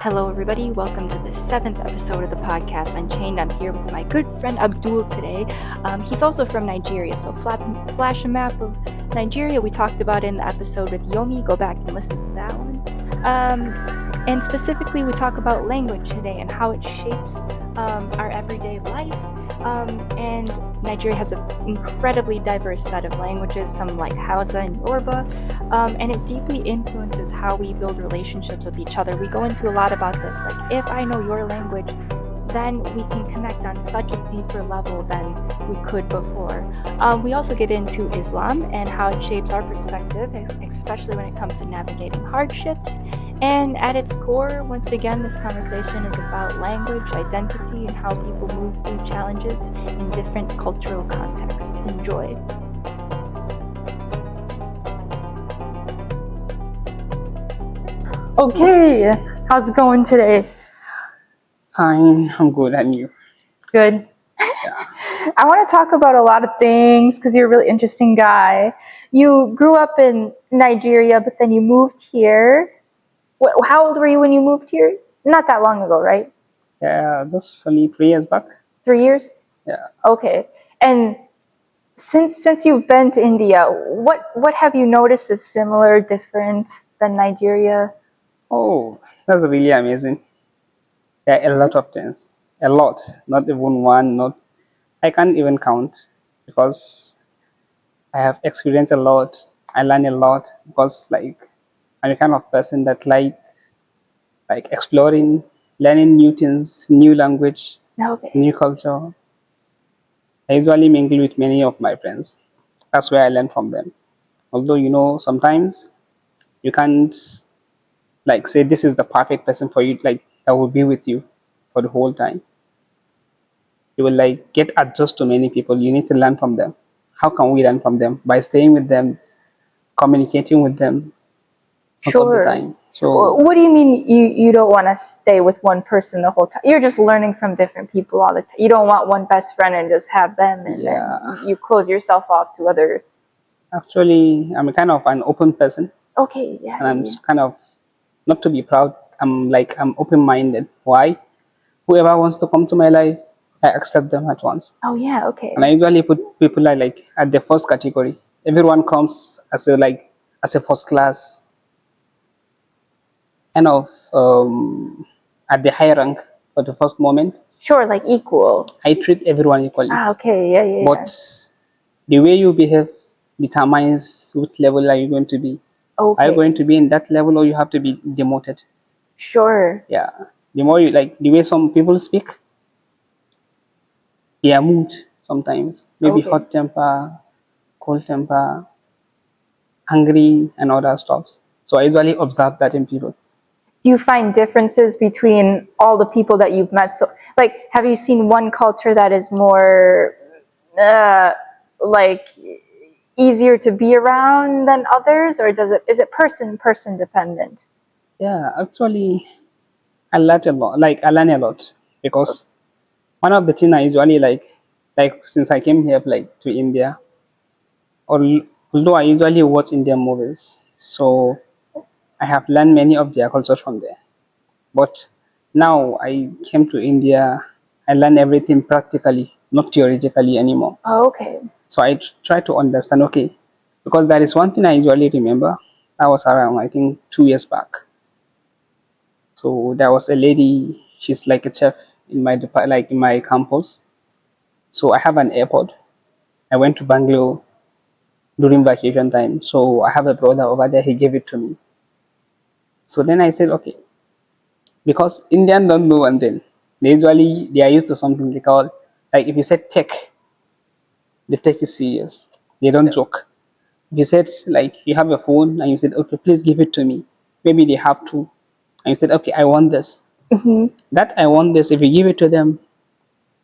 Hello, everybody. Welcome to the 7th episode of the podcast Unchained. I'm here with my good friend Abdul today. He's also from Nigeria, so flash a map of Nigeria. We talked about it in the episode with Yomi. Go back and listen to that one. And specifically, we talk about language today and how it shapes our everyday life. And Nigeria has an incredibly diverse set of languages, some like Hausa and Yoruba, and it deeply influences how we build relationships with each other. We go into a lot about this, like if I know your language, then we can connect on such a deeper level than we could before. We also get into Islam and how it shapes our perspective, especially when it comes to navigating hardships. And at its core, once again, this conversation is about language, identity, and how people move through challenges in different cultural contexts. Enjoy. Okay, how's it going today? Fine, I'm good, and you? Good. Yeah. I want to talk about a lot of things because you're a really interesting guy. You grew up in Nigeria, but then you moved here. How old were you when you moved here? Not that long ago, right? Yeah, just only 3 years back. 3 years? Yeah. Okay. And since you've been to India, what have you noticed is similar, different than Nigeria? Oh, that's really amazing. There are a lot of things. A lot. Not even one, not I can't even count because I have experienced a lot. I learned a lot because I'm the kind of person that like exploring, learning new things, new language, Okay. new culture. I usually mingle with many of my friends. That's where I learn from them. Although sometimes you can't like say this is the perfect person for you, like that will be with you for the whole time. You will like get adjust to many people. You need to learn from them. How can we learn from them? By staying with them, communicating with them most of the Sure. time. So What do you mean you don't want to stay with one person the whole time? You're just learning from different people all the time. You don't want one best friend and just have them and yeah, then you close yourself off to other. actually I'm kind of an open person, Okay, yeah. and I'm kind of not to be proud. I'm open-minded. Why? Whoever wants to come to my life, I accept them at once. Oh, yeah, okay. And I usually put people like at the first category. Everyone comes as a first class, kind of at the high rank for the first moment. Sure, like equal. I treat everyone equally. Okay, yeah. But the way you behave determines which level are you going to be. Okay. Are you going to be in that level, or you have to be demoted? Sure. Yeah. The more you like the way some people speak, their mood sometimes, maybe Okay. hot temper, cold temper, hungry, and other stuffs. So I usually observe that in people. Do you find differences between all the people that you've met? So, like, have you seen one culture that is more, like, easier to be around than others, or is it person dependent? Yeah, actually, I learn a lot. I learn a lot because one of the things I usually like since I came here to India, although I usually watch Indian movies, so I have learned many of their cultures from there. But now I came to India, I learn everything practically, not theoretically anymore. Oh, okay. So I try to understand, okay, because there is one thing I usually remember. I was around, I think, 2 years back. So there was a lady, she's like a chef in my in my campus. So I have an AirPod. I went to Bangalore during vacation time. So I have a brother over there, he gave it to me. So then I said, okay, because Indian don't know one thing. They are used to something they call, like if you said tech, the tech is serious. They don't joke. If you said like you have a phone and you said, okay, please give it to me. Maybe they have to. And you said, okay, I want this. Mm-hmm. That I want this, if you give it to them,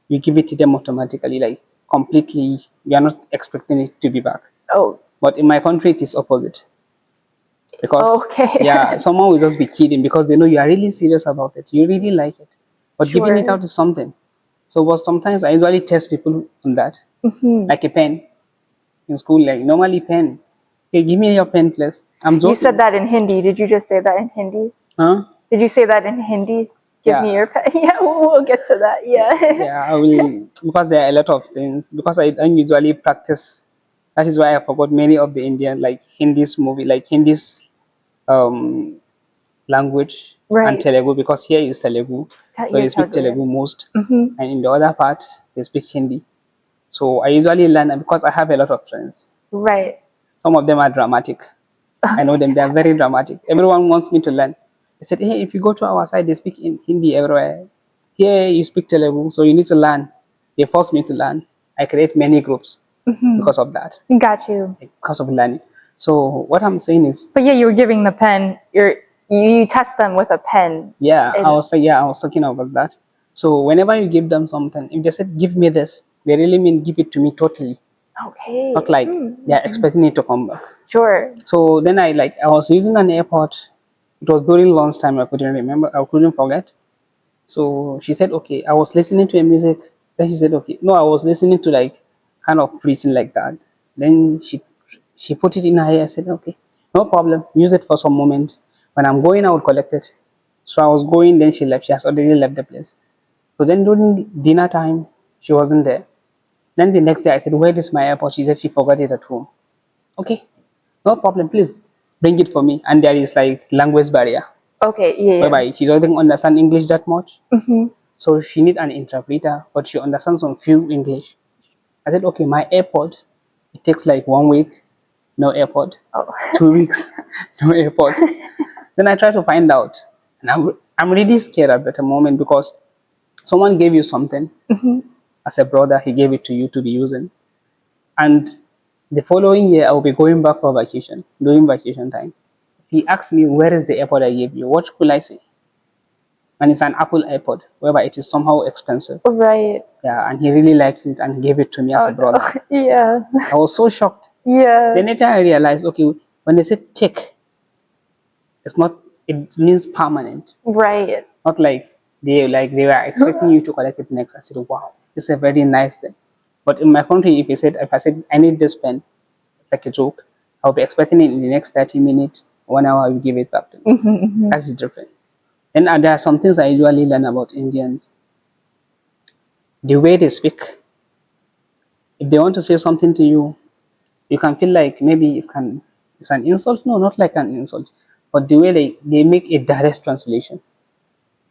you give it to them automatically, like completely. You are not expecting it to be back. Oh. But in my country, it is opposite. Because Okay. yeah, someone will just be kidding because they know you are really serious about it. You really like it. But giving it Sure. out is something. So but sometimes I usually test people on that. Mm-hmm. Like a pen. In school, like normally pen. Okay, give me your pen, please. I'm joking. You said that in Hindi. Did you just say that in Hindi? Huh? Did you say that in Hindi? Give me Yeah. your pen. Yeah, we'll get to that. Yeah. Yeah, I will, because there are a lot of things. Because I don't usually practice. That is why I forgot many of the Indian, like Hindi's movie, like Hindi's um, language and Right. Telugu, because here is Telugu, so You're they speak Telugu, Telugu most, yeah. and in the other parts they speak Hindi. So I usually learn, and because I have a lot of friends. Right. Some of them are dramatic. I know them; they are very dramatic. Everyone wants me to learn. They said, "Hey, if you go to our side, they speak in Hindi everywhere. Here you speak Telugu, so you need to learn." They force me to learn. I create many groups because of that, Got you. because of learning. So what I'm saying is, But yeah, you were giving the pen. You test them with a pen. yeah, And I was talking about that. So whenever you give them something, if they said, "Give me this," they really mean give it to me totally, okay. not like they are expecting it to come back. Sure. So then I was using an AirPod. It was during lunchtime. I couldn't remember. I couldn't forget. So she said, "Okay." I was listening to a music. Then she said, "Okay." No, I was listening to like kind of preaching like that. Then she put it in her ear. I said, "Okay, no problem. Use it for some moment. When I'm going, I will collect it." So I was going. Then she left. She has already left the place. So then during dinner time, she wasn't there. Then the next day, I said, "Where is my AirPod?" She said she forgot it at home. Okay, no problem. Please bring it for me. And there is like language barrier, Okay. Yeah. whereby she doesn't understand English that much. So she needs an interpreter, but she understands some few English. I said, "Okay, my AirPod, it takes like 1 week, no AirPod. Oh. 2 weeks, no AirPod." Then I try to find out. And I'm really scared at that moment, because someone gave you something as a brother, he gave it to you to be using. And the following year, I will be going back for vacation, during vacation time. He asked me, "Where is the AirPod I gave you?" What could I say? And it's an Apple AirPod, whereby it is somehow expensive. Right. Yeah, and he really liked it and gave it to me as a brother. No. Yeah. I was so shocked. Yeah. Then later I realized, okay, when they say take, it's not, it means permanent. Right. Not like they were expecting you to collect it next. I said, wow, it's a very nice thing. But in my country, if I said I need this pen, it's like a joke. I'll be expecting it in the next 30 minutes, 1 hour, you give it back to me. That's different. And there are some things I usually learn about Indians. The way they speak. If they want to say something to you, you can feel like maybe it's an insult. No, not like an insult. But the way they make a direct translation.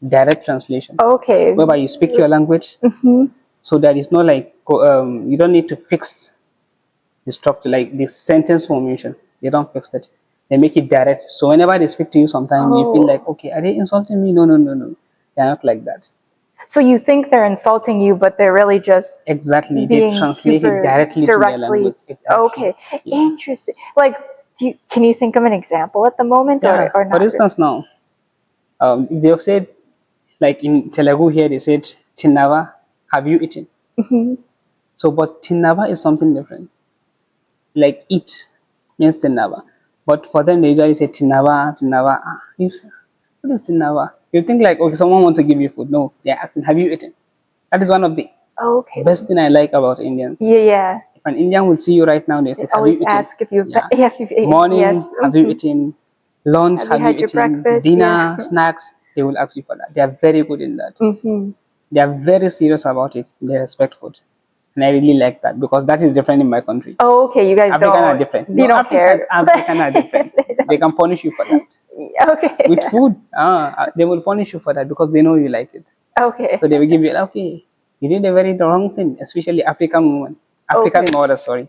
Direct translation. Okay. Whereby you speak your language. So there is no like, you don't need to fix the structure, like the sentence formation. They don't fix it. They make it direct. So whenever they speak to you, sometimes you feel like, okay, are they insulting me? No, no, no, no. They're not like that. So you think they're insulting you, but they're really just Exactly. They being translate super it directly to their language. Exactly. Okay. Yeah. Interesting. Like, can you think of an example at the moment, Yeah. or not? For instance, now, if they have said, like in Telugu here, they said, "Tinava, have you eaten?" So, but Tinava is something different. Like eat means Tinava. But for them, they usually say Tinava, Tinava. Ah, you say, what is Tinava? You think like, okay, someone wants to give you food. No, they're asking, have you eaten? That is one of the Okay. best thing I like about Indians. Yeah. If an Indian will see you right now, they say, have you Always eaten? ask if you've Yeah. if you've eaten. Morning, Yes. have you eaten? Lunch, Have you had your eaten? breakfast? Dinner, Yes. snacks, they will ask you for that. They are very good in that. They are very serious about it. They respect food. And I really like that, because that is different in my country. Oh, okay. You guys African are don't. different. You don't care. African are different. They can punish you for that. Okay. With food, they will punish you for that, because they know you like it. Okay. So they will give you, okay, you did a very wrong thing, especially African women. African mother, sorry.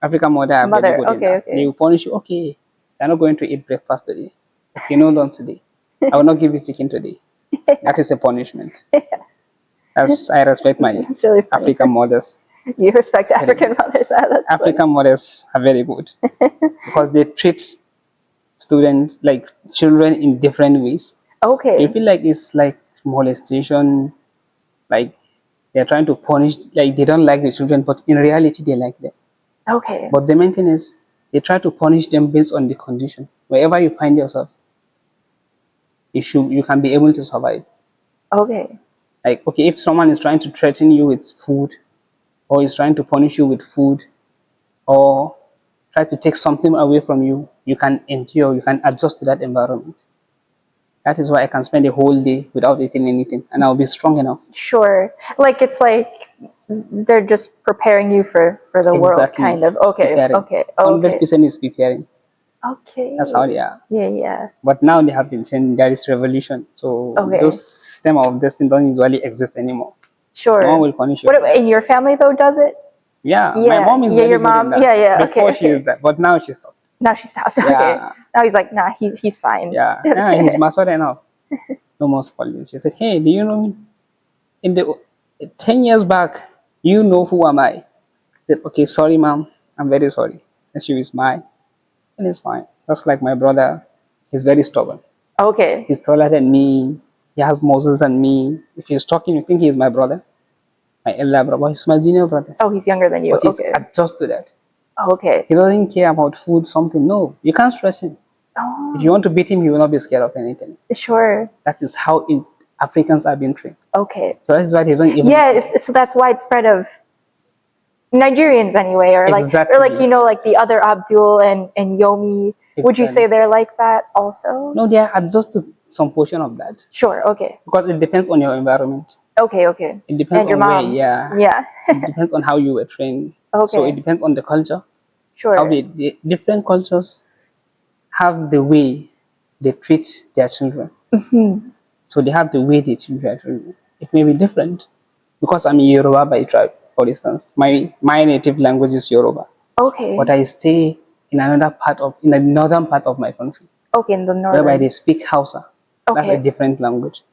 African mother are very good in that. They will punish you, okay, you're not going to eat breakfast today. Okay, no lunch today. I will not give you chicken today. That is a punishment. As I respect my That's really funny. African mothers. You respect African mothers. That's African mothers are very good, because they treat students, like children, in different ways. Okay. You feel like it's like molestation, like they're trying to punish, like they don't like the children, but in reality they like them. Okay. But the main thing is, they try to punish them based on the condition. Wherever you find yourself, you can be able to survive. Okay. Like, okay, if someone is trying to threaten you with food, or is trying to punish you with food, or try to take something away from you, you can endure, you can adjust to that environment. That is why I can spend a whole day without eating anything, and I'll be strong enough. Sure. Like it's like they're just preparing you for the world, Exactly. kind of. Okay. Preparing. Okay. 100% is preparing. Okay. That's how they are. Yeah. But now they have been changed. There is revolution. So Okay. those system of this thing don't usually exist anymore. Sure. No one will punish you. What for that. in your family though does it? Yeah, my Yeah. mom is Yeah, very your good in mom. that. Yeah. Before Okay. she is that, but now she stopped. Now she stopped. Okay. Yeah, Now he's like, nah, he's fine. yeah. He's matured enough. No more scolding. She said, "Hey, do you know me? In the 10 years back, you know who am I?" I said, "Okay, sorry, mom. I'm very sorry." And she will smile, and it's fine. Just like my brother, he's very stubborn. Okay. He's taller than me. He has muscles than me. If he's talking, you think he's my brother, my elder brother. He's my junior brother. Oh, he's younger than you. But he's Okay. adjust to that. Okay. He doesn't care about food, something. No, you can't stress him. Oh, If you want to beat him, he will not be scared of anything. sure. That is how Africans are being trained. Okay. So that is why they don't even. Yeah. So that's widespread of Nigerians anyway, or like, Exactly. or like like the other Abdul and Yomi. Would you say they're like that also? No, they are adjusted to some portion of that Sure. Okay. because it depends on your environment. Okay. It depends And your on where. mom. Yeah. Yeah. It depends on how you were trained. So Okay. it depends on the culture. Sure. How the different cultures have the way they treat their children. Mm-hmm. So they have the way they treat their children. It may be different because I'm a Yoruba by tribe, for instance. My native language is Yoruba, Okay. but I stay in the northern part of my country, Okay, in the northern. whereby they speak Hausa. That's a Okay. different language.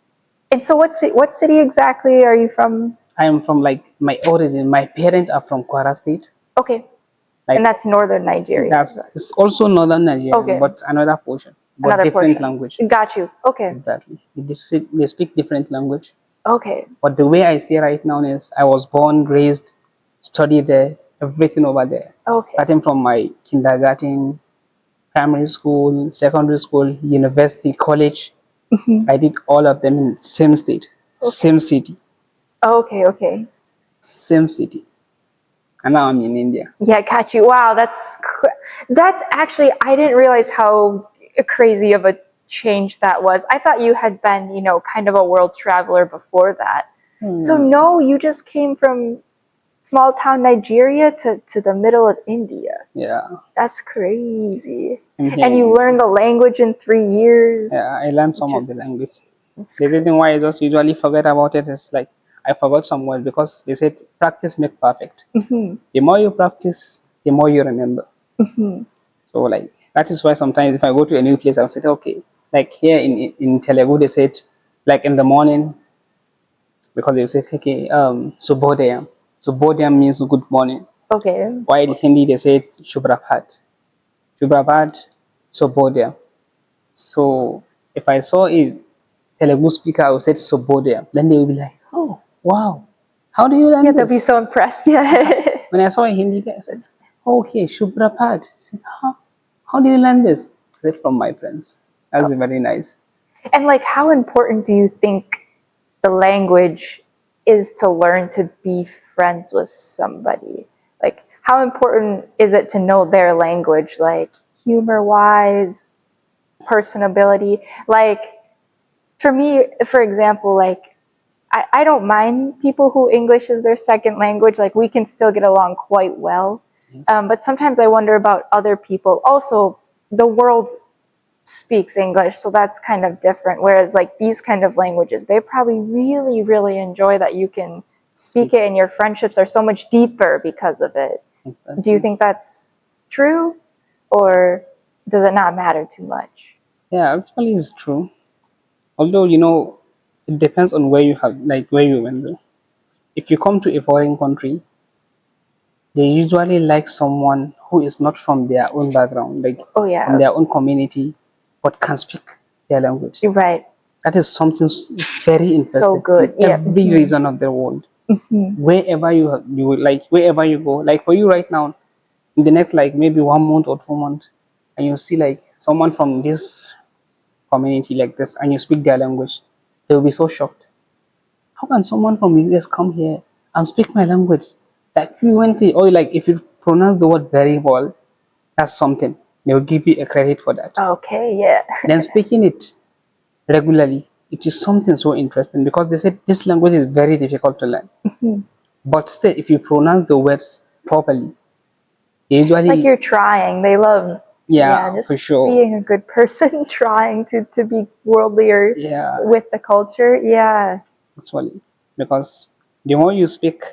And so, what city exactly are you from? I am from like my origin. My parents are from Kwara State. Okay. Like And that's northern Nigeria. it's also northern Nigeria, Okay. but another portion, but Another different portion. language. Got you. Okay. Exactly. They speak different language. Okay. But the way I stay right now is I was born, raised, studied there, everything over there. Okay. Starting from my kindergarten, primary school, secondary school, university, college. Mhm. I did all of them in same state, same city, Okay. same city. And now I'm in India. Yeah, got you. Wow, that's actually, I didn't realize how crazy of a change that was. I thought you had been, kind of a world traveler before that. So no, you just came from small town Nigeria to the middle of India. Yeah. That's crazy. Mhm. And you learned the language in 3 years. Yeah, I learned some of the language. The reason why I just usually forget about it is like I forgot some words because they said practice make perfect. Mm-hmm. The more you practice, the more you remember. Mm-hmm. So like that is why sometimes if I go to a new place, I'll say, okay, like here in Telugu, they said like in the morning, because they say, okay, Subodayam. Subodayam means good morning. Okay. While in Hindi, they say Shubrabhat. Shubrabhat, Subodayam. So if I saw a Telugu speaker, I would say Subodayam. Then they will be like, oh, wow. How do you learn Yeah, this? they'll be so impressed. Yeah. When I saw a Hindi guy, I said, okay, Shubrabhat. He said, how do you learn this? I said, from my friends. That's very nice. And like, how important do you think the language is to learn to be friends with somebody? Like, how important is it to know their language, like humor-wise, personability? Like, for me, for example, like, I don't mind people who English is their second language. Like, we can still get along quite well. Yes. But sometimes I wonder about other people. Also, the world speaks English, so that's kind of different. Whereas like these kind of languages, they probably really enjoy that you can speak it, and your friendships are so much deeper because of it. Do you think that's true, or does it not matter too much? Yeah, actually, it's true. Although, it depends on where you went to. If you come to a foreign country, they usually like someone who is not from their own background, like Oh yeah, from their own community, but can speak their language. you're right. That is something very interesting. So good. In Yeah. every region of the world, Mhm. wherever wherever you go, like for you right now, in the next like maybe 1 month or 2 months, and you see like someone from this community like this, and you speak their language, they'll be so shocked. How can someone from US come here and speak my language like fluently, or like if you pronounce the word very well, that's something. They'll give you a credit for that. Okay. Yeah. Then speaking it, regularly, it is something so interesting because they said this language is very difficult to learn. But still, if you pronounce the words properly, they Like usually, you're trying. They love, yeah, for just sure. being a good person, trying to be worldly or Yeah, with the culture. Yeah. actually. Because the more you speak,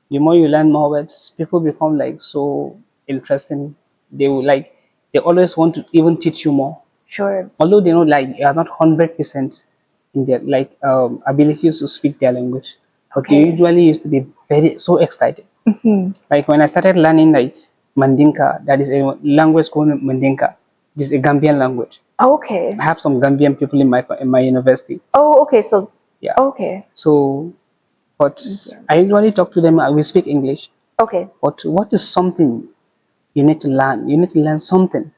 the more you learn more words, people become like so interesting. They will like, they always want to even teach you more. Sure. Although they know like you are not 100% in their like abilities to speak their language, but they Okay. usually used to be very so excited. Like when I started learning like Mandinka, that is a language called Mandinka. This is a Gambian language. Okay. I have some Gambian people in my university. Oh, okay. So, Yeah. okay. So, but Yeah. I usually talk to them. We speak English. Okay. But what is something you need to learn? You need to learn something.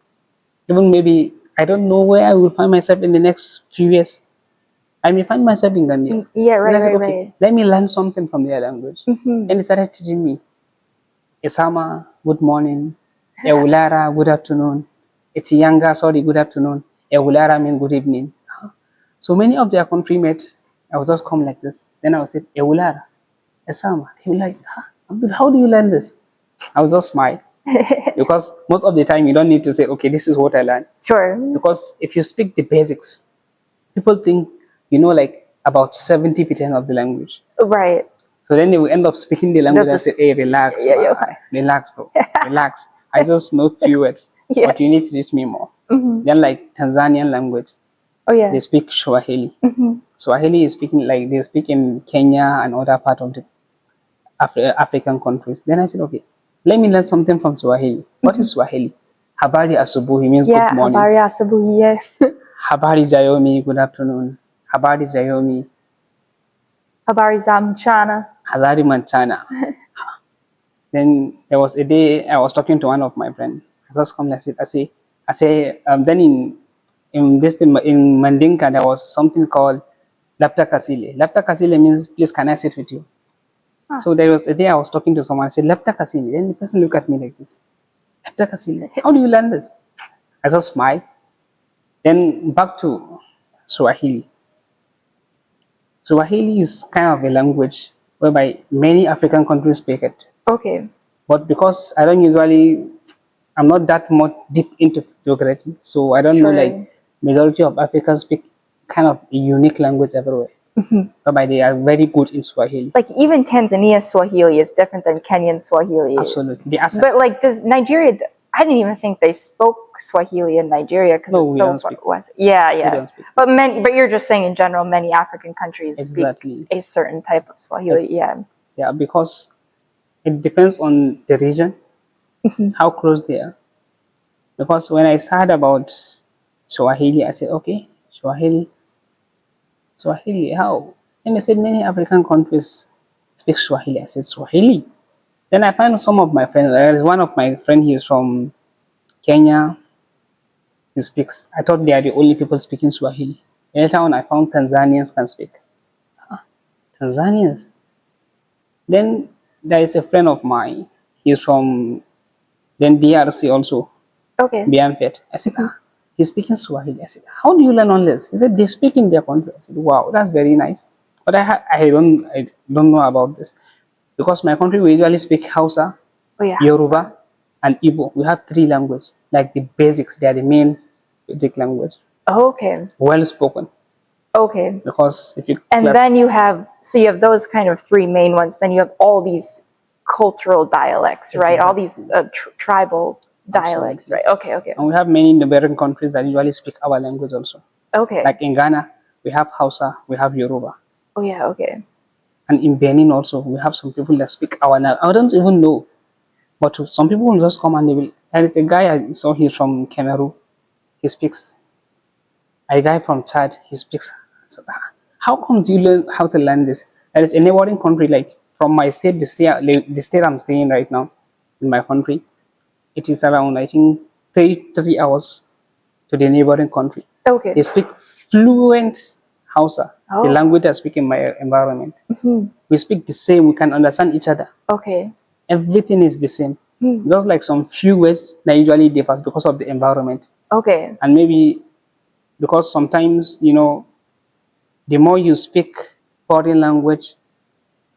Even maybe I don't know where I will find myself in the next few years. I may find myself in Gambia. Yeah, Then right, I said, right, okay, right. let me learn something from their language. Then they started teaching me Isama, good morning. Ewulara, good afternoon. Etianga, sorry, good afternoon. Ewulara means good evening. So many of their countrymates, I would just come like this. Then I would say, Ewulara, Esama. They were like, Abdul, how do you learn this? I would just smile because most of the time you don't need to say, okay, this is what I learned. Sure. Because if you speak the basics, people think you know like about 70% of the language. Right. So then they will end up speaking the They'll language and say, just, hey, relax, yeah, yeah, man. Relax, bro. Relax. I just know few words, Yeah. but you need to teach me more. Then like Tanzanian language, Oh, yeah. they speak Swahili. Swahili is speaking like they speak in Kenya and other part of the African countries. Then I said, okay, let me learn something from Swahili. What is Swahili? Habari asubuhi means Yeah, good morning. habari asubuhi, yes. Habari zayomi, good afternoon. Habari zayomi, Habari za mchana. hazari manchana. Then there was a day I was talking to one of my friends. I just come and then in Mandinka there was something called Lapta Kasile. Lapta Kasile means please can I sit with you? So there was a day I was talking to someone, I said Lapta Kasile. Then the person looked at me like this. Lapta Kasile, how do you learn this? I just smiled. Then back to Swahili. Swahili is kind of a language whereby many African countries speak it. Okay. But because I'm not that much deep into geography, so I don't know Sure. like majority of Africans speak kind of a unique language everywhere. Whereby they are very good in Swahili. Like even Tanzania Swahili is different than Kenyan Swahili. Absolutely. The accent. But like does Nigeria, I didn't even think they spoke Swahili in Nigeria because No, it's we so don't far speak. west. Yeah, We yeah. don't speak. But you're just saying in general, many African countries Exactly. speak a certain type of Swahili. Yeah. Yeah, because it depends on the region, how close they are. Because when I heard about Swahili, I said, okay, Swahili, how? And they said many African countries speak Swahili. I said, Swahili? Then I found some of my friends. There is one of my friends, he is from Kenya. He speaks. I thought they are the only people speaking Swahili. Later on, I found Tanzanians can speak. Tanzanians. Then there is a friend of mine. He's from then DRC also, Okay. Biamfet. I said, he's speaking Swahili. I said, how do you learn all this? He said, they speak in their country. I said, wow, that's very nice. But I don't know about this because my country we usually speak Hausa, Oh yeah. Yoruba, and Igbo. We have three languages, like the basics. They are the main basic language, Okay. well spoken. Okay. Because if you And then you have those kind of three main ones. Then you have all these cultural dialects, right? All these tribal dialects, Absolutely. right? Okay, okay, And we have many neighboring countries that usually speak our language also. okay. Like in Ghana, we have Hausa, we have Yoruba. Oh yeah, okay. And in Benin also, we have some people that speak our language. I don't even know. But some people will just come and they will. There is a guy I saw, he's from Cameroon. He speaks. A guy from Chad, he speaks. So, how come you learn how to learn this? There is a neighboring country, like from my state, the state I'm staying right now, in my country, it is around, I think, 33 hours to the neighboring country. Okay. They speak fluent Hausa, the Oh. language I speak in my environment. We speak the same, we can understand each other. Okay. Everything is the same. Just like some few words that usually differs because of the environment. Okay. And maybe because sometimes, the more you speak foreign language,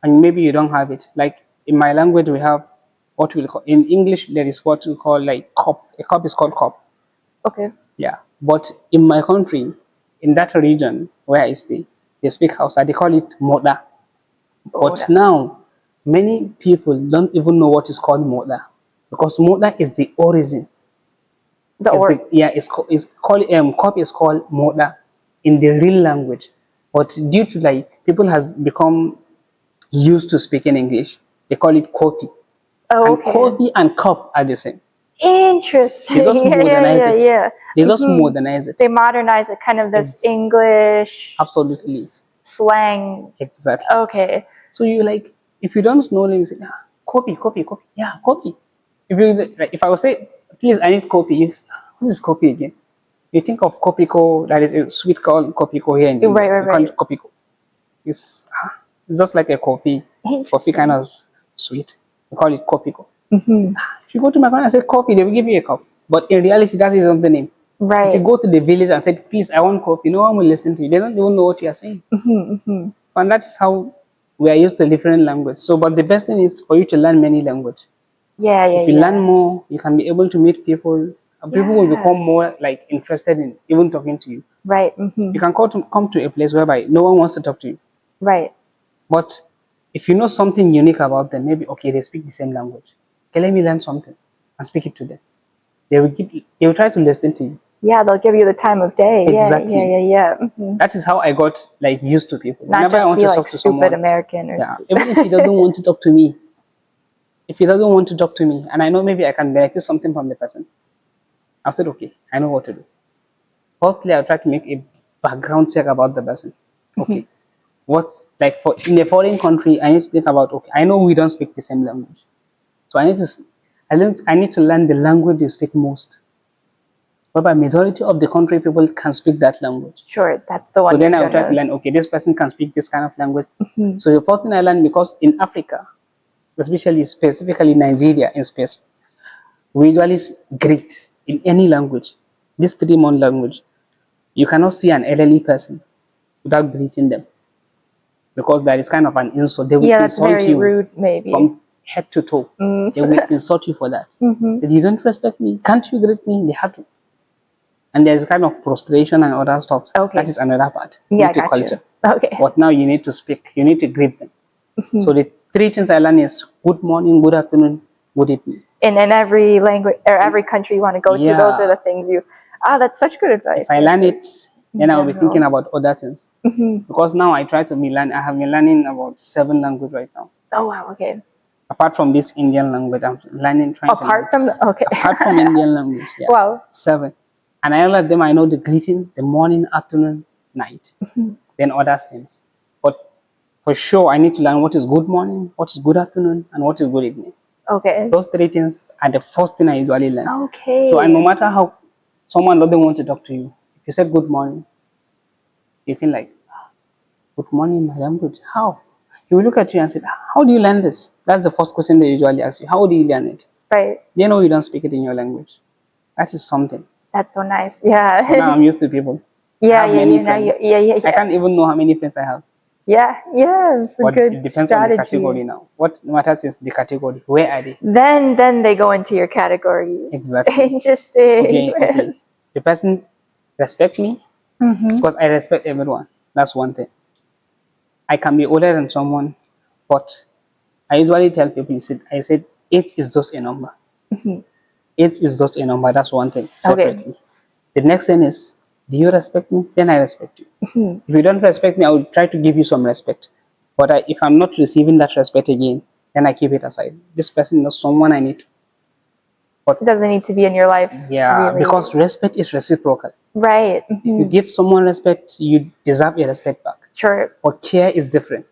and maybe you don't have it. Like in my language, we have what we call, in English, there is what we call like cup. A cup is called cup. Okay. Yeah. But in my country, in that region where I stay, they speak Hausa. They call it moda. But Boda. now, many people don't even know what is called moda, because moda is the origin. The It's or. the yeah. It's called cup is called moda in the real language, but due to like people has become used to speaking English, they call it coffee. Oh, And okay. coffee and cup are the same. They Interesting. just Yeah, yeah, modernize yeah, it. yeah. They just modernize it. They modernize it, kind of this It's English absolutely slang. exactly. Okay. So you like, if you don't know, you say, copy, copy, copy. Yeah, copy. If you like, if I would say, please, I need copy. You say, what is copy again? You think of Kopiko, that is a sweet called Kopiko here in India. Right, right, You call right. it Kopiko. It's just like a coffee kind Interesting. of sweet. We call it Kopiko. Mm-hmm. If you go to my country and say coffee, they will give you a cup. But in reality, that is not the name. If you Right. go to the village and say, please, I want coffee, no one will listen to you. They don't even know what you are saying. Mm-hmm, mm-hmm. And that's how we are used to different language. So, but the best thing is for you to learn many language. Yeah, yeah, If you learn yeah. more, you can be able to meet people. And people will Yeah. become more like interested in even talking to you. Right. Mm-hmm. You can come to a place whereby no one wants to talk to you. Right. But if you know something unique about them, maybe okay, they speak the same language. Okay, let me learn something and speak it to them. They will try to listen to you. Yeah, they'll give you the time of day. Yeah, yeah, Exactly. yeah, yeah. Mm-hmm. That is how I got like used to people. Not Whenever I just want be to like talk to stupid someone, American or yeah, stupid. even if he doesn't want to talk to me, if he doesn't want to talk to me, and I know maybe I can benefit something from the person, I'll say, okay, I know what to do. Firstly, I'll try to make a background check about the person. Okay, what's like for in a foreign country, I need to think about, okay, I know we don't speak the same language, so I need to learn the language they speak most. But by majority of the country, people can speak that language. Sure, that's the So one you're then I will try to gonna. learn, okay, this person can speak this kind of language. Mhm. So the first thing I learned, because in Africa, especially specifically Nigeria in space, we usually greet in any language. This 3-month language, you cannot see an elderly person without greeting them, because that is kind of an insult. They will Yeah, that's insult very you rude, maybe. from head to toe. Mm. They will insult you for that. Mm-hmm. Said, you don't respect me. Can't you greet me? They have to. And there is kind of frustration and other stuff. That Okay. is another part Yeah, due I to got you. culture. Okay. But now you need to speak. You need to greet them. So the 3 things I learned is good morning, good afternoon, good evening. And in every language or every country you want to go to, those are Yeah. the things you. Ah, that's such good advice. If I Yeah, learn it, just then in I'll be thinking general. about other things. Mhm. Because now I try to be learn. I have been learning about 7 languages right now. Oh wow. Okay. Apart from this Indian language, I'm trying to learn. Apart from okay. Apart from Indian language, yeah, Wow. 7. And I all of them I know the greetings, the morning, afternoon, night. Then other things. But for sure, I need to learn what is good morning, what is good afternoon, and what is good evening. Okay. Those 3 things are the first thing I usually learn. Okay. So, and no matter how someone doesn't want to talk to you, if you said good morning, you feel like, good morning, my language. How? He will look at you and say, how do you learn this? That's the first question they usually ask you. How do you learn it? Right. They know you don't speak it in your language. That is something. That's so nice. Yeah. So now I'm used to people. Yeah, I have yeah, many yeah. Now you, friends. yeah, yeah, I yeah. can't even know how many friends I have. Yeah, yeah. It's a But good it depends on the strategy. category now. What matters is the category. Where are they? Then they go into your categories. Exactly. Interesting. Okay. The person respects me Mm-hmm. because I respect everyone. That's one thing. I can be older than someone, but I usually tell people, I said, age is just a number. Mm-hmm. Age is just a number. That's one thing Okay. separately. The next thing is, do you respect me? Then I respect you. Mm-hmm. If you don't respect me, I will try to give you some respect. But if I'm not receiving that respect again, then I keep it aside. This person is someone I need to. But It doesn't need to be in your life. yeah, Really. because respect is reciprocal. Right. If you Mm-hmm. give someone respect, you deserve a respect back. Sure. But care is different.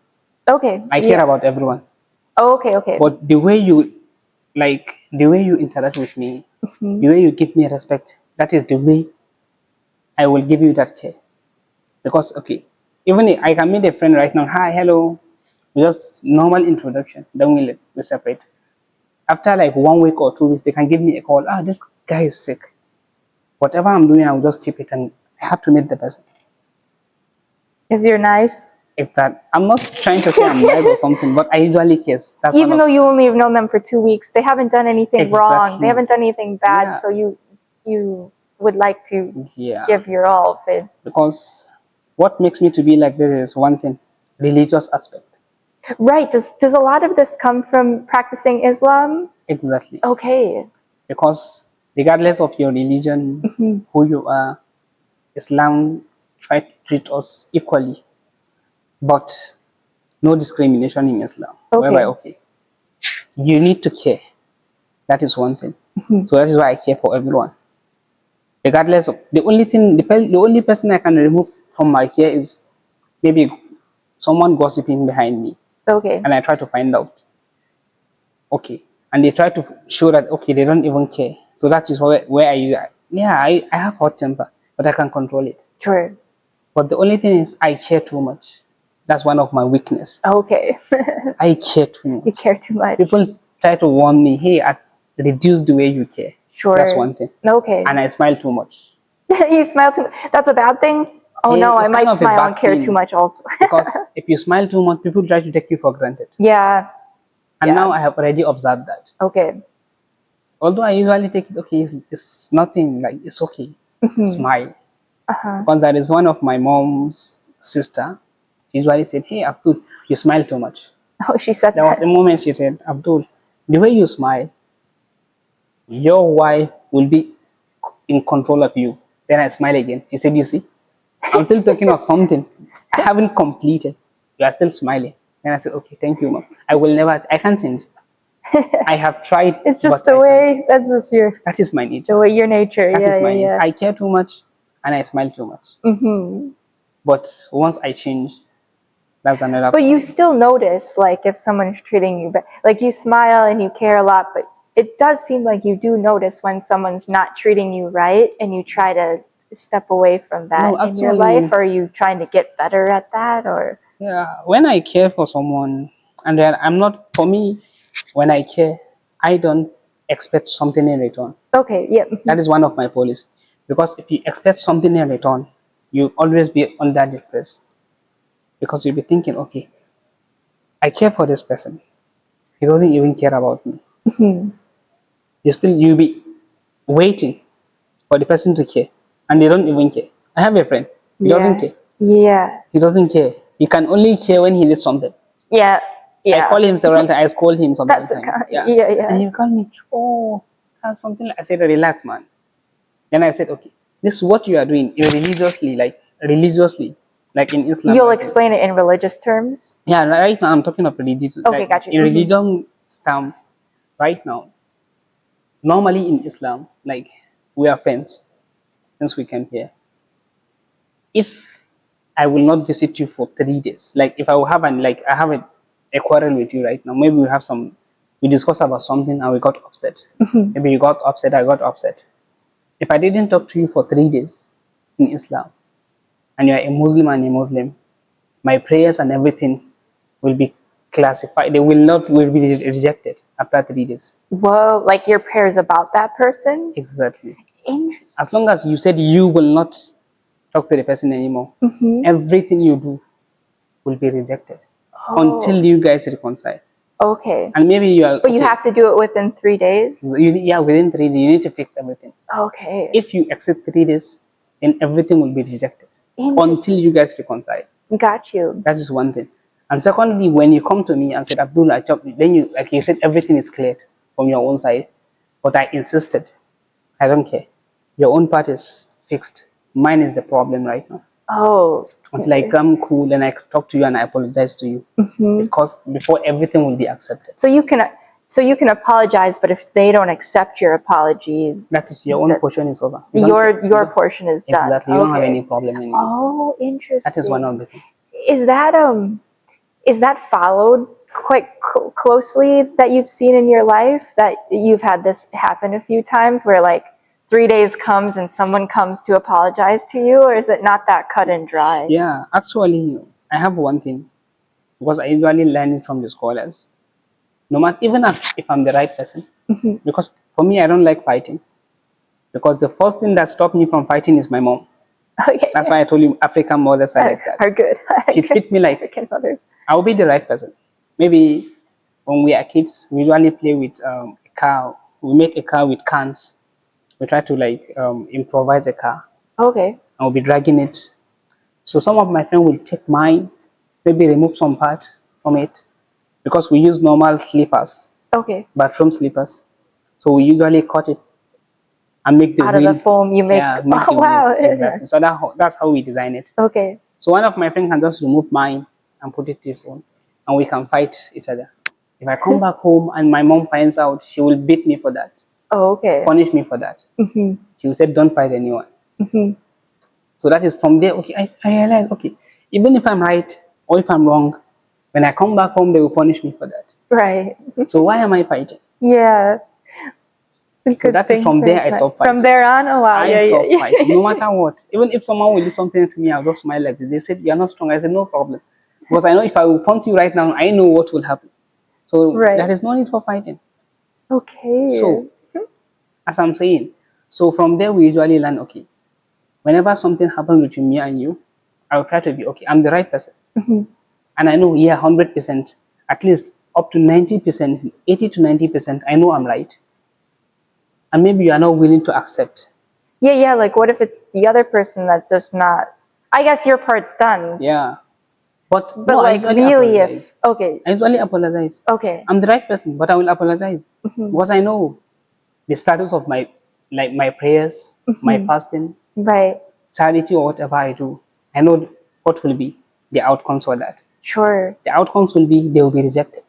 Okay. I care about everyone. Oh, okay. Okay. But the way you interact with me, Mhm. the way you give me respect, that is the way I will give you that care. Because okay, even if I can meet a friend right now, hi, hello, just normal introduction, then we separate. After like 1 week or 2 weeks, they can give me a call. This guy is sick. Whatever I'm doing, I'll just keep it and I have to meet the person. Because you're nice. If that, I'm not trying to say I'm nice or something, but I usually kiss. That's Even though you only have known them for 2 weeks, they haven't done anything wrong. Exactly. They haven't done anything bad. Yeah. So you would like to Yeah. give your all. Because what makes me to be like this is one thing, religious aspect. Right. Does a lot of this come from practicing Islam? Exactly. Okay. Because regardless of your religion, who you are, Islam try to treat us equally, but no discrimination in Islam. Okay. Whereby, you need to care. That is one thing. So that is why I care for everyone. Regardless of the only person I can remove from my care is maybe someone gossiping behind me, Okay. and I try to find out. And they try to show that they don't even care. So that is where I have hot temper, but I can control it. Sure. But the only thing is I care too much. That's one of my weakness. Okay. I care too much. You care too much. People try to warn me, hey, reduce the way you care. Sure. That's one thing. Okay. And I smile too much. You smile too much. That's a bad thing? Oh no, I might smile and care too much also. Because if you smile too much, people try to take you for granted. Yeah. And now I have already observed that. Okay. Although I usually take it, it's nothing, like it's okay. Smile. Because there is one of my mom's sister, she usually said, hey, Abdul, you smile too much. Oh, she said There was a moment she said, Abdul, the way you smile, your wife will be in control of you. Then I smile again. She said, you see, I'm still talking of something. I haven't completed. You are still smiling. Then I said, okay, thank you, mom. I can't change. I have tried. It's just the way, that's just that is my nature. The way your nature. That is my nature. I care too much and I smile too much. But once I change, that's another problem. You still notice, like, if someone's treating you, like, you smile and you care a lot, but it does seem like you do notice when someone's not treating you right, and you try to step away from that in your life. Or are you trying to get better at that? Or when I care for someone, and then for me, when I care, I don't expect something in return. Okay, yeah. That is one of my policies. Because if you expect something in return, you always be under depressed. Because you'll be thinking, okay, I care for this person. He doesn't even care about me. You'll be waiting for the person to care. And they don't even care. I have a friend. He doesn't care. Yeah. He doesn't care. He can only care when he needs something. Yeah. I call him several times. I scold him sometimes. Yeah. And he called me, oh, that's something. I said, relax, man. Then I said, okay, this is what you are doing religiously, like in Islam. You'll explain it in religious terms? Yeah, right now I'm talking of religion. Okay, gotcha. In religion stamp, right now, normally in Islam, like, we are friends since we came here. If I will not visit you for 3 days, like if I will have I have a quarrel with you right now, maybe we discuss about something and we got upset. Maybe you got upset, I got upset. If I didn't talk to you for 3 days in Islam, and you are a Muslim and a Muslim, my prayers and everything will be classified. They will be rejected after 3 days. Whoa, like your prayers about that person? Exactly. Interesting. As long as you said you will not talk to the person anymore, everything you do will be rejected until you guys reconcile. Okay. And maybe you are. But you have to do it within 3 days? Within 3 days, you need to fix everything. Okay. If you accept 3 days, then everything will be rejected until you guys reconcile. Got you. That is one thing. And secondly, when you come to me and said, Abdul, then you said everything is cleared from your own side, but I insisted. I don't care. Your own part is fixed. Mine is the problem right now. Oh. Until I come cool and I talk to you and I apologize to you, because before everything will be accepted. So you can apologize, but if they don't accept your apology, that is your own portion is over. Your portion is done. Exactly. You don't have any problem anymore. Oh, interesting. That is one of the things. Is that followed quite closely that you've seen in your life, that you've had this happen a few times where, like, 3 days comes and someone comes to apologize to you, or is it not that cut and dry? Yeah, actually, I have one thing, because I usually learn it from the scholars. No matter, even if I'm the right person, because for me, I don't like fighting. Because the first thing that stopped me from fighting is my mom. Okay. That's why I told you African mothers are like that. Are good. She treat me like African mothers. I'll be the right person. Maybe when we are kids, we usually play with a car. We make a car with cans. We try to like improvise a car, Okay. and we'll be dragging it. So some of my friends will take mine, maybe remove some part from it, because we use normal slippers, Okay. bathroom slippers. So we usually cut it and make the Out of wheel. the foam, you make. Yeah, make Oh the wheels wow. exactly. So that's how we design it. Okay. So one of my friends can just remove mine and put it this one, and we can fight each other. If I come back home and my mom finds out, she will beat me for that, Oh, okay. punish me for that. Mm-hmm. She will say, "Don't fight anyone." Mm-hmm. So that is from there. Okay, I realize. Okay, even if I'm right or if I'm wrong, when I come back home, they will punish me for that. Right. So why am I fighting? Yeah. So that is from there I stopped fighting. From there on, oh wow, I yeah, stopped yeah. fighting, no matter what. Even if someone will do something to me, I'll just smile like this. They said, "You're not strong." I said, "No problem." Because I know if I will punch you right now, I know what will happen. So Right. there is no need for fighting. Okay. So, as I'm saying, so from there we usually learn, okay, whenever something happens between me and you, I'll try to be, okay, I'm the right person. Mhm. And I know, yeah, 100%, at least up to 90%, 80 to 90%, I know I'm right. And maybe you are not willing to accept. Yeah, yeah. Like, what if it's the other person that's just not? I guess your part's done. Yeah. But But no, like, I usually really, apologize. if okay, I usually apologize. okay. I'm the right person, but I will apologize. Mhm. Because I know the status of my prayers, my Mhm. fasting, Right. charity or whatever I do. I know what will be the outcomes for that. Sure. The outcomes will be they will be rejected.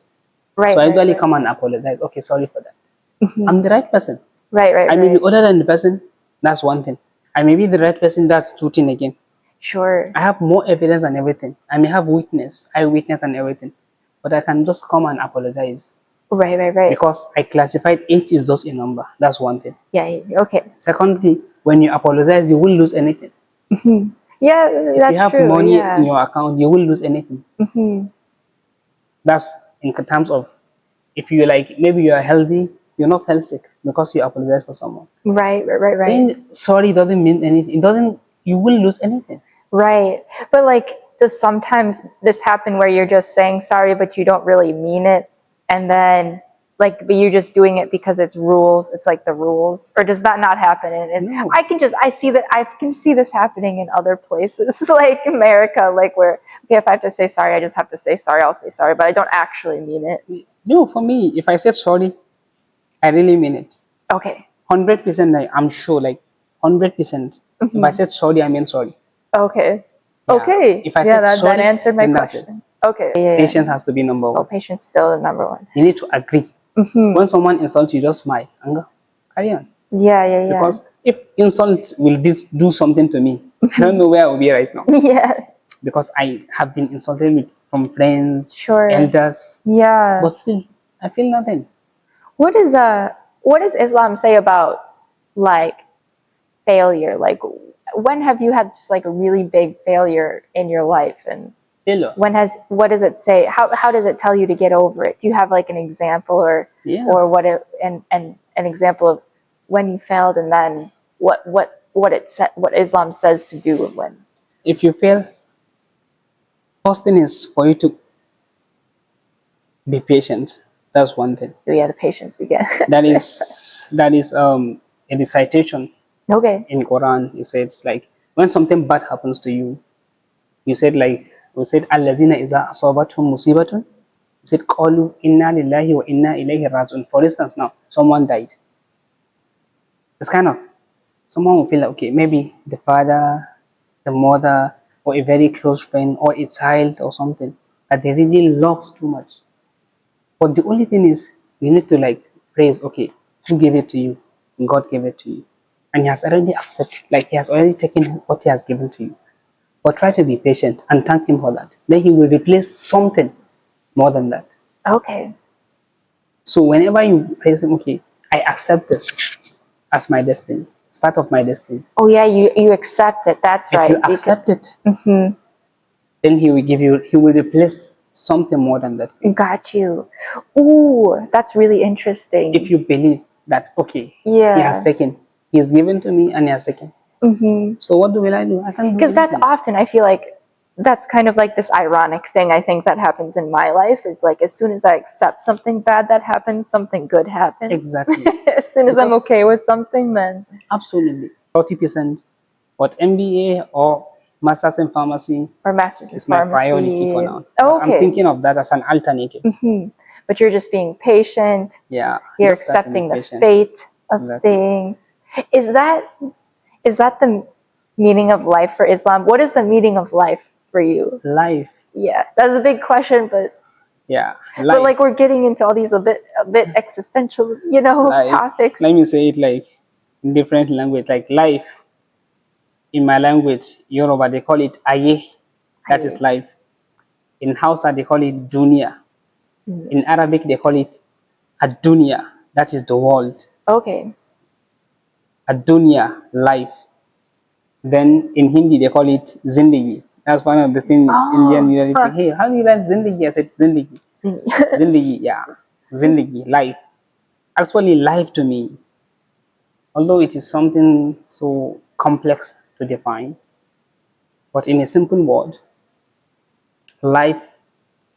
Right. So I right, usually right. come and apologize. Okay, sorry for that. Mhm. I'm the right person. Right. Right. I may be Right. other than the person. That's one thing. I may be the right person. That's two things again. Sure. I have more evidence than everything. I may have eye witness and everything, but I can just come and apologize Right. Right. Right. because I classified age is just a number. That's one thing. Yeah. Yeah, okay. Secondly, when you apologize, you won't lose anything. Mhm. Yeah, If you that's have true. money in Yeah. your account, you won't lose anything. Mhm. That's in terms of if you like, maybe you are healthy, you're not fell sick because you apologize for someone. Right. Right. Right. Right. Saying sorry doesn't mean anything. It doesn't. You will lose anything. Right. But like, does sometimes this happen where you're just saying sorry, but you don't really mean it? And then, like, but you're just doing it because it's rules. It's like the rules. Or does that not happen? And No. I can see this happening in other places, like America, like where, okay, if I have to say sorry, I just have to say sorry. I'll say sorry, but I don't actually mean it. No, for me, if I said sorry, I really mean it. Okay. 100%. I'm sure, like 100%. If I said sorry, I mean sorry. Okay. Yeah. Okay. If I yeah, said that sorry, answered my then that's it. question. Okay. Yeah, Patience has to be number Oh, one. patience still the number one. You need to agree. When someone insults you, just smile and go, carry on. Yeah, yeah, yeah. Because if insult will do something to me, I don't know where I will be right now. Yeah. Because I have been insulted from friends, Sure. elders, Yeah. but still, I feel nothing. What does Islam say about like failure? Like, when have you had just like a really big failure in your life, and Failure. what does it say? How does it tell you to get over it? Do you have like an example or an example of when you failed, and then what Islam says to do when? If you fail, first thing is for you to be patient. That's one thing. Oh yeah, the patience again. That is in the citation Okay. in Quran. It says like when something bad happens to you, you said like we said allazina iza asabatum musibatun. You said qalu inna lillahi wa inna ilayhi rajiun. For instance, now someone died. It's kind of someone will feel like, okay, maybe the father, the mother, or a very close friend, or a child, or something that they really loves too much. But the only thing is, you need to like praise, okay, who gave it to you? God gave it to you. And He has already accepted, like He has already taken what He has given to you. But try to be patient and thank Him for that. Then He will replace something more than that. Okay. So whenever you praise Him, okay, I accept this as my destiny. It's part of my destiny. Oh yeah, you accept it. That's right. If you accept it, then He will replace something more than that. Got you. Ooh, that's really interesting. If you believe that, okay, Yeah. He has given to me and He has taken. So what will I do? I can't do Because that's anything. often, I feel like that's kind of like this ironic thing I think that happens in my life is like as soon as I accept something bad that happens, something good happens. Exactly. As soon as I'm Because okay with something, then absolutely 40%, what MBA or Masters in Pharmacy or master's in is my priority for pharmacy. now. Oh, But I'm okay. thinking of that as an alternative. But you're just being patient. Yeah, You're just try to be accepting the patient. fate of Exactly. things. Is that the meaning of life for Islam? What is the meaning of life for you? Life. Yeah, that's a big question, but Yeah, but like life. we're getting into all these a bit existential, Life. topics. Let me say it like in different language. Like life in my language, Yoruba, they call it aye. That is Aye. life. In Hausa, they call it dunya. In Arabic, they call it adunya. That is the world. Okay. Adunya, life. Then in Hindi, they call it zindagi. That's one of the things Indian usually say, hey, how do you like zindagi? I said, zindagi. Zindagi, yeah. Zindagi, life. Actually, life to me, although it is something so complex to define, but in a simple word, life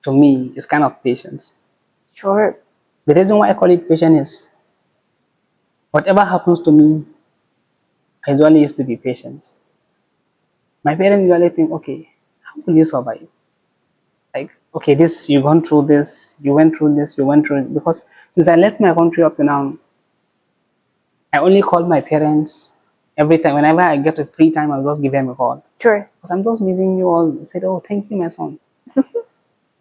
to me is kind of patience. Sure. The reason why I call it patience is whatever happens to me, I usually used to be patient. My parents usually think, okay, how will you survive? Like, okay, this, you gone through this, you went through this, you went through it. Because since I left my country up to now, I only call my parents every time. Whenever I get a free time, I'll just give them a call. Sure. Because I'm just missing you all. I said, oh, thank you, my son.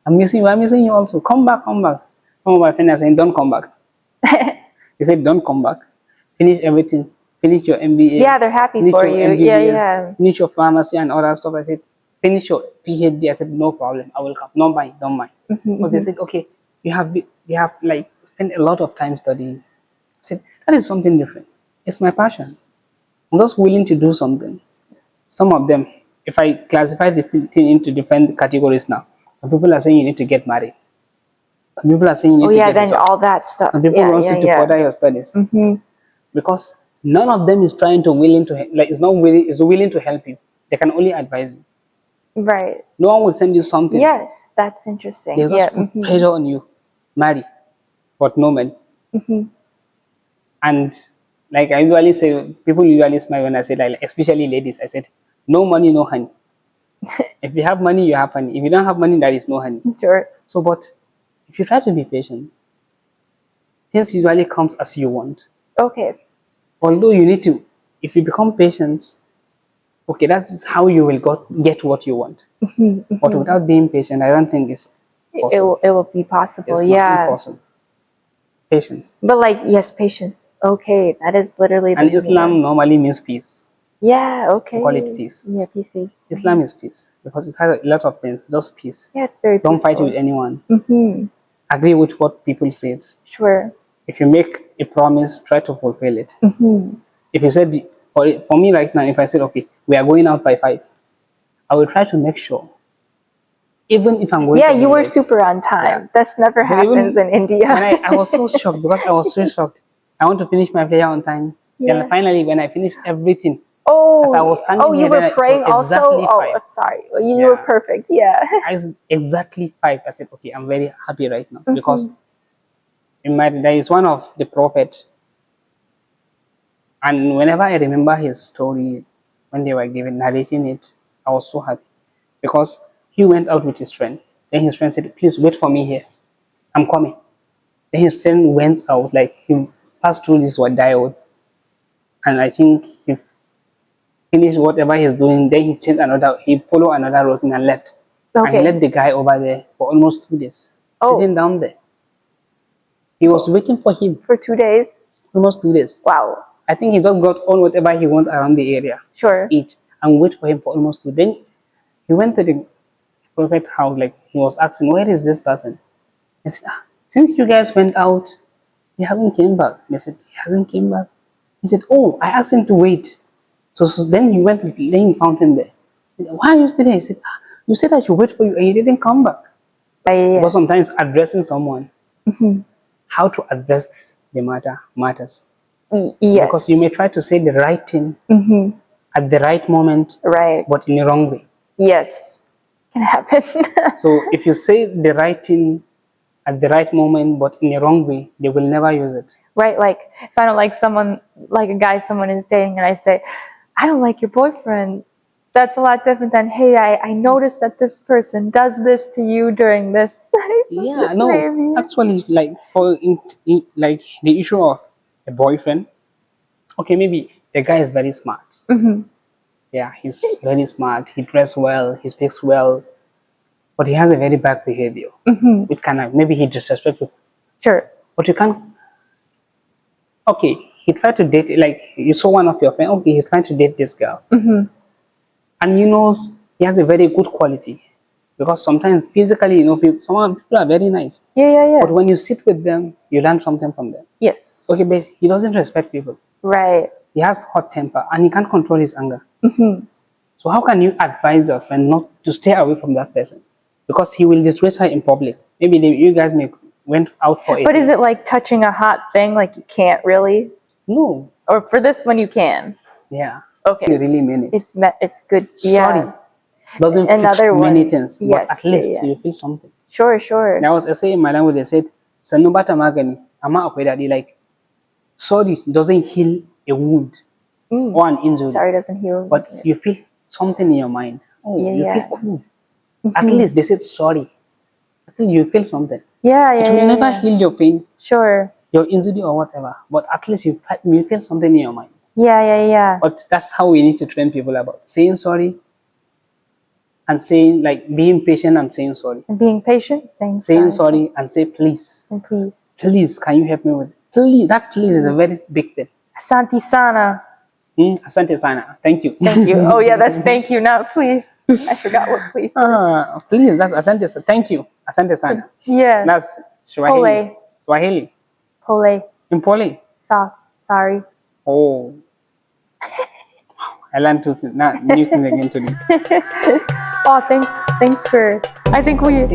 I'm missing you also. Come back, come back. Some of my friends are saying, don't come back. They said, don't come back. Finish everything. Finish your MBA. Yeah, they're happy Finish for your you. MBBS. Yeah. Finish your pharmacy and all that stuff. I said, finish your PhD. I said, no problem. I will come. Don't mind. Don't mind. But they said, okay, you have like spent a lot of time studying. I said, that is something different. It's my passion. I'm just willing to do something. Some of them, if I classify the thing into different categories now, some people are saying you need to get married. Some people are saying you need to get a Then job. all that stuff. Some people want you to further your studies. Because none of them is trying to willing to like is willing to help you. They can only advise you. Right. No one will send you something. Yes, that's interesting. They just put pressure on you. Marry, but no man. And like I usually say, people usually smile when I say like, especially ladies. I said, no money, no honey. If you have money, you have honey. If you don't have money, there is no honey. Sure. So, but if you try to be patient, things usually comes as you want. Okay. Although you need to, if you become patient, okay, that's how you will get what you want. But without being patient, I don't think it's possible. It will be possible. It's yeah. not impossible. Patience. But like, yes, patience. Okay, that is literally the And Islam normally means peace. Yeah, okay. We call it peace. Yeah, peace. Islam is peace because it has a lot of things, just peace. Yeah, it's very peaceful. Don't fight with anyone. Agree with what people said. Sure. If you make a promise, try to fulfill it. If you said, for me right now, if I said, okay, we are going out by 5, I will try to make sure. Even if I'm going Yeah, to you were late, super on time. Yeah. That's never So happens in India. When I was so shocked because I was so shocked. I want to finish my prayer on time. Yeah. Then finally, when I finished everything, Oh, as I was standing you here, were then praying it was exactly also? 5. Oh, I'm sorry. You were Yeah. perfect. Yeah. Exactly 5. I said, okay, I'm very happy right now because there is one of the prophet, and whenever I remember his story when they were narrating it, I was so happy because he went out with his friend. Then his friend said, please wait for me here. I'm coming. Then his friend went out, like he passed through this diode, and I think he finished whatever he's doing. Then he followed another route and left. Okay. And he left the guy over there for almost 2 days, sitting down there. He was waiting for him for 2 days. Almost 2 days. Wow. I think he just got all whatever he wants around the area. Sure. Eat and wait for him for almost 2 days. Then he went to the prophet's house, like he was asking, where is this person? He said, since you guys went out, he hasn't came back. They said, he hasn't came back. He said, oh, I asked him to wait. So then he went, then he found him there. He said, why are you still here? He said, you said I should wait for you and you didn't come back. Because sometimes addressing someone, how to address the matter matters. Yes. Because you may try to say the right thing, at the right moment, Right. but in the wrong way. Yes. Can happen. So if you say the right thing at the right moment, but in the wrong way, they will never use it. Right, like if I don't like someone, like a guy someone is dating, and I say, I don't like your boyfriend, that's a lot different than, hey, I noticed that this person does this to you during this Yeah, no, behavior. actually, like like the issue of a boyfriend. Okay, maybe the guy is very smart. Mm-hmm. Yeah, he's very smart. He dresses well. He speaks well, but he has a very bad behavior. Mm-hmm. Which kind of maybe he disrespectful. Sure. But you can't. Okay, he tried to date. Like you saw one of your friends. Okay, he's trying to date this girl, Mm-hmm. and you know he has a very good quality. Because sometimes physically, some people are very nice. Yeah. But when you sit with them, you learn something from them. Yes. Okay, but he doesn't respect people. Right. He has hot temper and he can't control his anger. Mm-hmm. So how can you advise your friend not to stay away from that person? Because he will disgrace her in public. Maybe you guys went out for a But is date. it like touching a hot thing, like you can't really? No. Or for this one you can? Yeah. Okay. You really mean it. It's good. Sorry. Yeah. Doesn't fix Another many one. things, but Yes, at least yeah. you feel something. Sure. There was a saying in my language, they said, Sannu bata magani, amma akwai daɗi, like, sorry doesn't heal a wound or an injury, Sorry doesn't heal. but you feel something in your mind. Oh, Yeah, you yeah. feel cool. At least they said sorry. At least you feel something. Yeah. It will never heal your pain, Sure. your injury or whatever, but at least you feel something in your mind. Yeah. But that's how we need to train people about saying sorry and saying, like, being patient and saying sorry. And being patient, saying Sorry and say please. And please. Please, can you help me with it? Please, that please is a very big thing. Asante sana. Asante sana. Thank you. Thank you. Oh yeah, that's thank you, not please. I forgot what please is. Please, that's asante. Thank you. Asante sana. Yeah. That's Swahili. Pole. Swahili. Pole. In Poli. Sorry. Oh. I learned new things again today. Oh, thanks for. I think we.